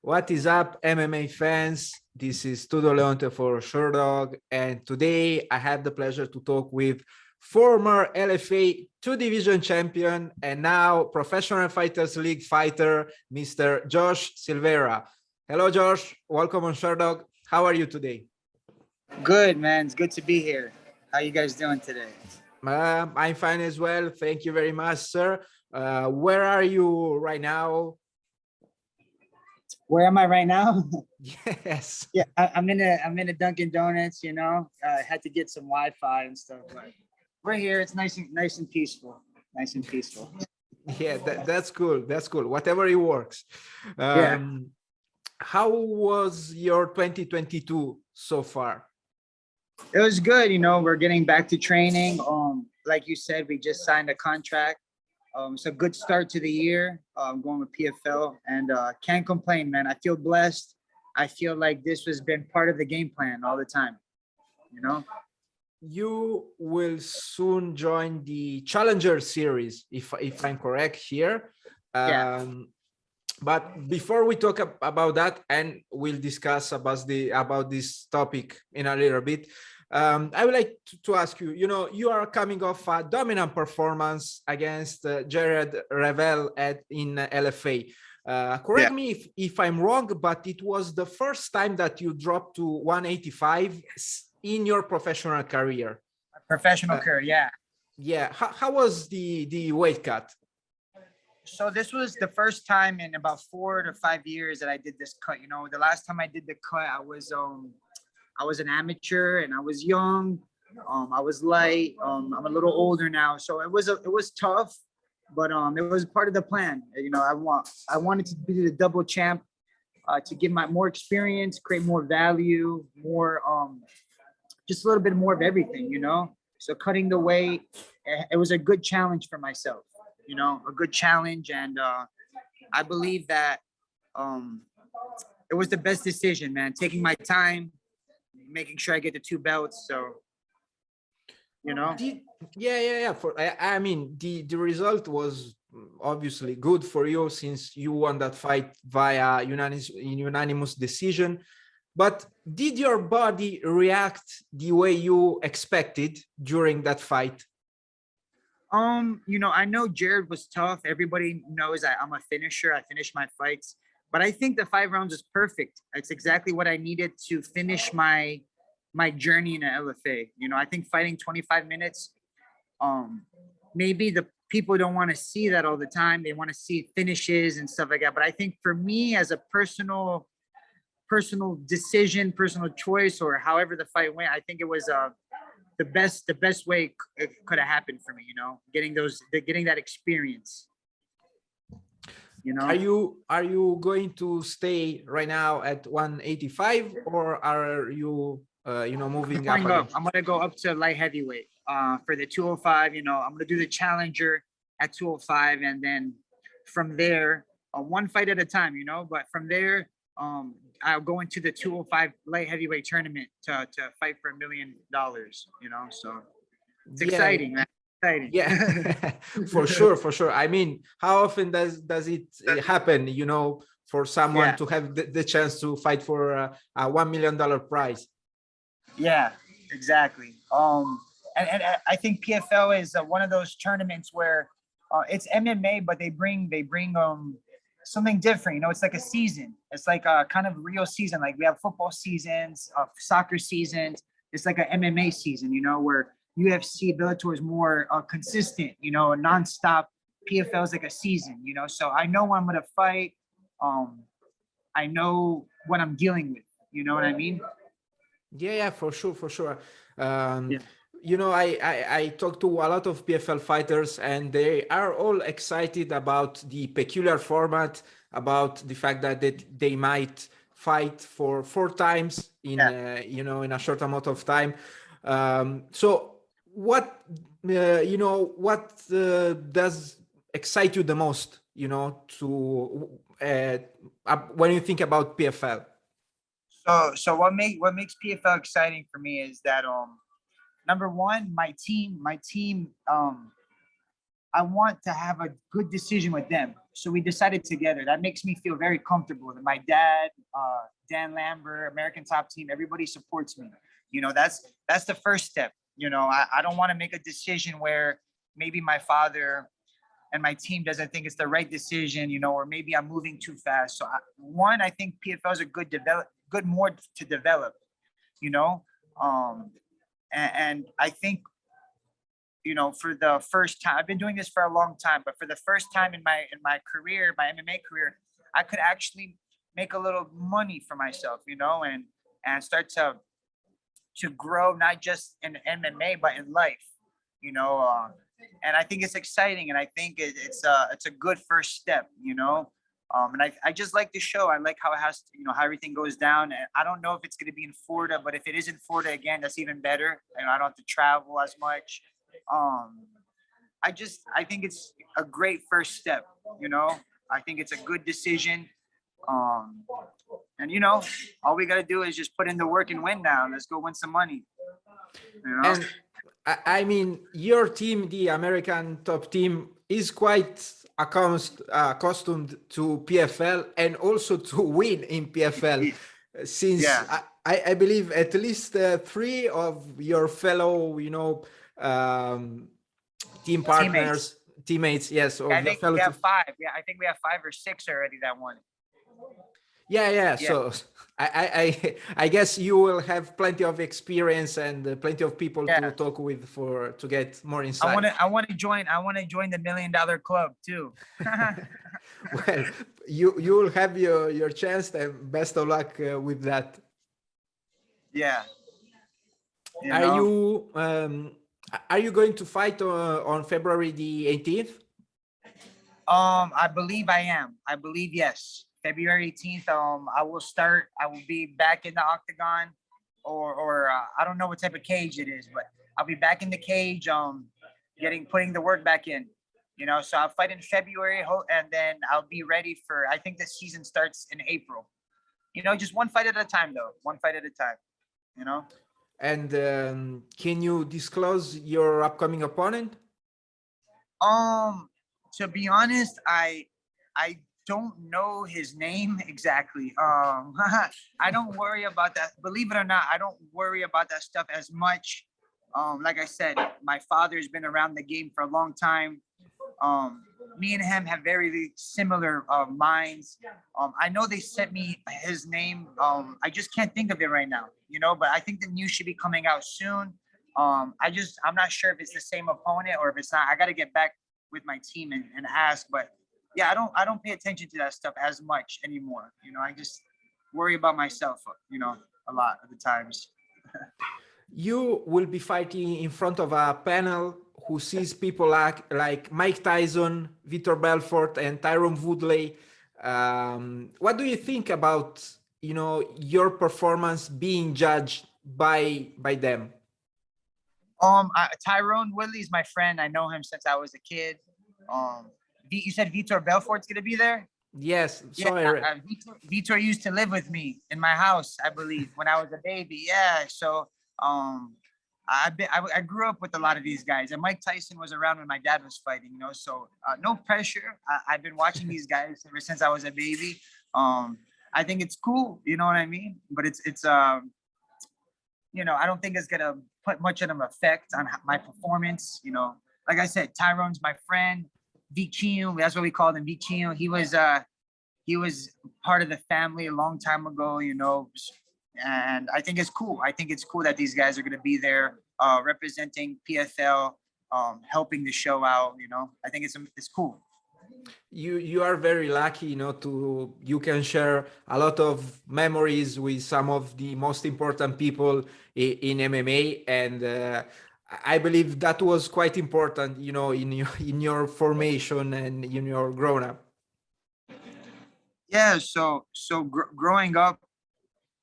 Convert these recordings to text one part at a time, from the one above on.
What is up, MMA fans? This is Tudo Leonte for Sherdog, and today I have the pleasure to talk with former LFA two-division champion and now Professional Fighters League fighter, Mr. Josh Silveira. Hello, Josh. Welcome on Sherdog. How are you today? Good, man. It's good to be here. How you guys doing today? I'm fine as well. Thank you very much, sir. Where are you right now? Where am I right now? Yes. Yeah, I'm in a Dunkin' Donuts. You know, had to get some Wi-Fi and stuff. But we're here. It's nice and peaceful. Nice and peaceful. Yeah, that's cool. That's cool. Whatever it works. Yeah. How was your 2022 so far? It was good. You know, we're getting back to training. Like you said, we just signed a contract. It's a good start to the year. Going with PFL and can't complain, man. I feel blessed. I feel like this has been part of the game plan all the time. You know. You will soon join the Challenger series, if I'm correct here. Yeah. But before we talk about that, and we'll discuss about this topic in a little bit, I would like to ask you, you know, you are coming off a dominant performance against Jared Revel in LFA. Correct me if I'm wrong, but it was the first time that you dropped to 185 in your professional career. Professional career, yeah. Yeah. How was the weight cut? So this was the first time in about 4 to 5 years that I did this cut. You know, the last time I did the cut, I was an amateur and I was young. I was light. I'm a little older now, so it was tough, but it was part of the plan. You know, I wanted to be the double champ, to give my more experience, create more value, more just a little bit more of everything. You know, so cutting the weight, it was a good challenge for myself. You know, a good challenge, and I believe that it was the best decision, man. Taking my time, making sure I get the 2 belts. So, you know. Yeah. I mean, the result was obviously good for you since you won that fight via unanimous decision. But did your body react the way you expected during that fight? You know, I know Jared was tough. Everybody knows I'm a finisher. I finish my fights. But I think the 5 rounds is perfect. It's exactly what I needed to finish my journey in the LFA. You know, I think fighting 25 minutes, maybe the people don't want to see that all the time. They want to see finishes and stuff like that. But I think for me, as a personal decision, personal choice, or however the fight went, I think it was the best way it could have happened for me, you know, getting that experience. You know, are you going to stay right now at 185, or are you moving up again? I'm gonna go up to light heavyweight for the 205. You know, I'm gonna do the challenger at 205, and then from there, one fight at a time, you know. But from there, I'll go into the 205 light heavyweight tournament to fight for $1 million, you know. So it's exciting, man. Exciting. Yeah. for sure. I mean, how often does it happen, you know, for someone to have the chance to fight for a $1 million prize? Yeah, exactly. And I think PFL is one of those tournaments where it's MMA, but they bring something different. You know, it's like a season. It's like a kind of real season. Like we have football seasons, soccer seasons. It's like an MMA season, you know, where UFC, Bellator is more consistent, you know, a nonstop. PFL is like a season, you know. So I know when I'm going to fight. I know what I'm dealing with. You know what I mean? Yeah, for sure. You know, I talked to a lot of PFL fighters, and they are all excited about the peculiar format, about the fact that they might fight for 4 times in in a short amount of time. So what does excite you the most, you know, to when you think about PFL? So what makes PFL exciting for me is that number one, my team, I want to have a good decision with them. So we decided together. That makes me feel very comfortable that my dad, Dan Lambert, American Top Team, everybody supports me. You know, that's the first step. You know, I don't want to make a decision where maybe my father and my team doesn't think it's the right decision, you know, or maybe I'm moving too fast. So I think PFL is a good more to develop, you know, and I think, you know, for the first time, I've been doing this for a long time, but for the first time in my career, my MMA career, I could actually make a little money for myself, you know, and start to grow not just in MMA but in life, you know. And I think it's exciting, and I think it's a good first step, you know. And I just like the show. I like how it has, you know, how everything goes down. And I don't know if it's going to be in Florida, but if it is in Florida again, that's even better. And I don't have to travel as much. Um, I think it's a great first step, you know. I think it's a good decision. Um, and you know, all we got to do is just put in the work and win now. Let's go win some money, you know. And I mean, your team, the American Top Team, is quite accustomed to PFL and also to win in PFL, since Yeah, I believe at least three of your fellow, you know, um, team teammates. partners, teammates, yes, Yeah, of I your think fellow we team. have five. Yeah, I think we have 5 or 6 already that won. Yeah, yeah. Yeah, So I guess you will have plenty of experience and plenty of people to yeah. talk with for to get more I want insight. to. I want to join the $1 million club too. Well, you will have your chance, and best of luck with that. Yeah, you Are know. you are you going to fight on February the 18th? I believe I am. I believe yes. February 18th. I will start. I will be back in the octagon, or I don't know what type of cage it is, but I'll be back in the cage. Putting the work back in. You know, so I'll fight in February, and then I'll be ready for. I think the season starts in April. You know, just one fight at a time, though. One fight at a time. You know. And can you disclose your upcoming opponent? Um, to be honest, I don't know his name exactly. I don't worry about that. Believe it or not, I don't worry about that stuff as much. Like I said, my father's been around the game for a long time. Um, Me and him have very similar minds. I know they sent me his name. I just can't think of it right now, you know. But I think the news should be coming out soon. I'm not sure if it's the same opponent or if it's not. I got to get back with my team and ask. But yeah, I don't pay attention to that stuff as much anymore. You know, I just worry about myself. You know, a lot of the times. You will be fighting in front of a panel who sees people like Mike Tyson, Vitor Belfort, and Tyrone Woodley. What do you think about, you know, your performance being judged by them? Tyrone Woodley's my friend. I know him since I was a kid. You said Vitor Belfort's gonna be there. Yes, Yeah, sorry. Vitor used to live with me in my house, I believe, when I was a baby. Yeah, so um, I grew up with a lot of these guys, and Mike Tyson was around when my dad was fighting. You know, so no pressure. I've been watching these guys ever since I was a baby. Um, I think it's cool. You know what I mean? But it's you know, I don't think it's gonna put much of an effect on my performance. You know, like I said, Tyrone's my friend. Vicino, that's what we called him. Vicino. He was part of the family a long time ago, you know, and I think it's cool. I think it's cool that these guys are going to be there representing PFL, helping the show out. You know, I think it's cool. You are very lucky, you know, to you can share a lot of memories with some of the most important people in MMA, and I believe that was quite important, you know, in your formation and in your grown up. Yeah. Growing up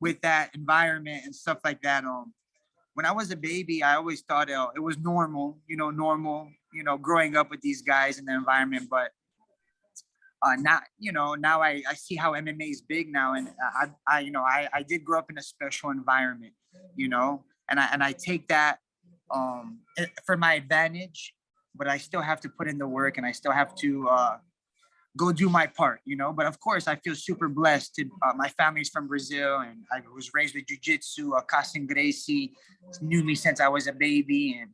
with that environment and stuff like that, when I was a baby, I always thought it was normal, growing up with these guys in the environment. But now I see how MMA is big now, and I did grow up in a special environment, and I take that for my advantage. but I still have to put in the work, and I still have to go do my part, you know. But of course, I feel super blessed. My family's from Brazil, and I was raised with jiu-jitsu. Cousin Gracie knew me since I was a baby, and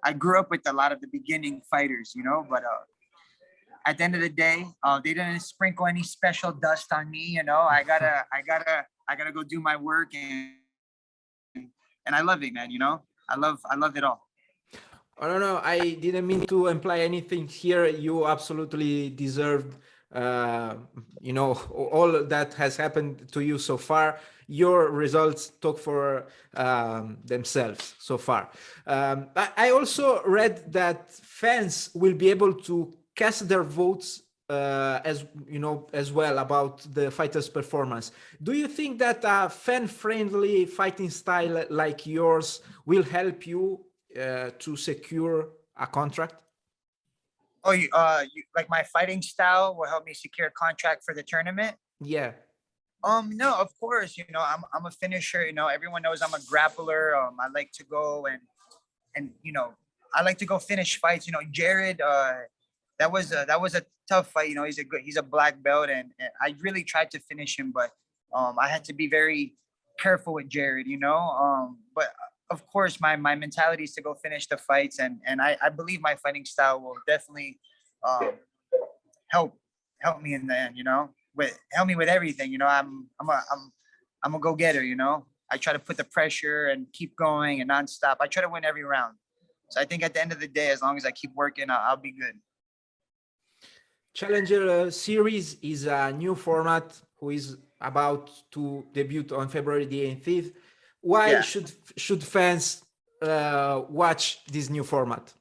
I grew up with a lot of the beginning fighters, you know. But at the end of the day, they didn't sprinkle any special dust on me, you know. I gotta go do my work, and I love it, man. You know, I love it all. I don't know. I didn't mean to imply anything here. You absolutely deserved, all that has happened to you so far. Your results talk for themselves so far. I also read that fans will be able to cast their votes as well about the fighter's performance. Do you think that a fan-friendly fighting style like yours will help you to secure a contract? Oh, like my fighting style will help me secure a contract for the tournament? Yeah. No, of course. You know, I'm a finisher. You know, everyone knows I'm a grappler. I like to go and you know, I like to go finish fights. You know, Jared, that was a tough fight. You know, he's a black belt, and I really tried to finish him, but I had to be very careful with Jared. You know, but of course, my mentality is to go finish the fights, and I believe my fighting style will definitely um, help me in the end. You know, help me with everything. You know, I'm a go getter. You know, I try to put the pressure and keep going and nonstop. I try to win every round. So I think at the end of the day, as long as I keep working, I'll be good. Challenger Series is a new format who is about to debut on February the 18th. Why Yeah. should fans watch this new format?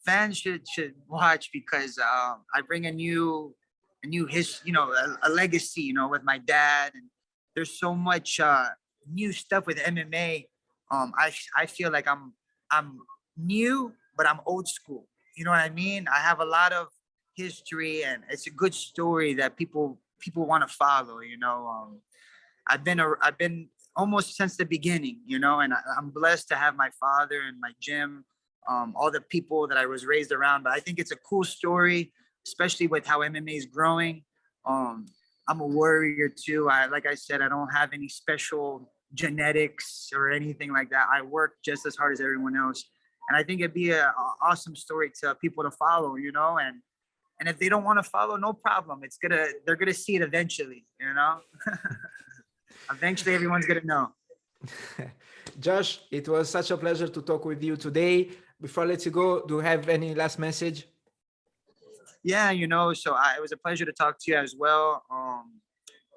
Fans should watch because I bring a new history, you know, a legacy, you know, with my dad, and there's so much new stuff with MMA. I feel like I'm new, but I'm old school. You know what I mean? I have a lot of history, and it's a good story that people want to follow. You know, I've been almost since the beginning, you know, and I'm blessed to have my father and my gym, all the people that I was raised around. But I think it's a cool story, especially with how MMA is growing. I'm a warrior too. Like I said, I don't have any special genetics or anything like that. I work just as hard as everyone else, and I think it'd be an awesome story to people to follow, you know. And if they don't want to follow, no problem. They're gonna see it eventually, you know. Eventually, everyone's gonna know. Josh, it was such a pleasure to talk with you today. Before I let you go, do you have any last message? Yeah, you know, so it was a pleasure to talk to you as well.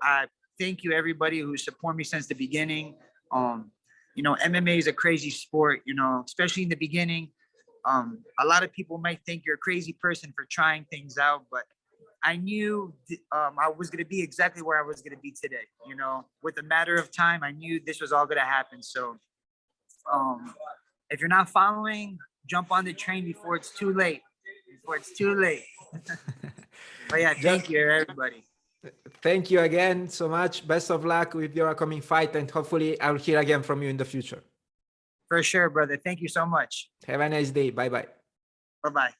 I thank you everybody who support me since the beginning. You know, MMA is a crazy sport, you know, especially in the beginning. A lot of people might think you're a crazy person for trying things out, but I knew I was going to be exactly where I was going to be today. You know, with a matter of time, I knew this was all going to happen. So if you're not following, jump on the train before it's too late. Before it's too late. But yeah, thank you, everybody. Thank you again so much. Best of luck with your upcoming fight, and hopefully I'll hear again from you in the future. For sure, brother. Thank you so much. Have a nice day. Bye-bye. Bye-bye.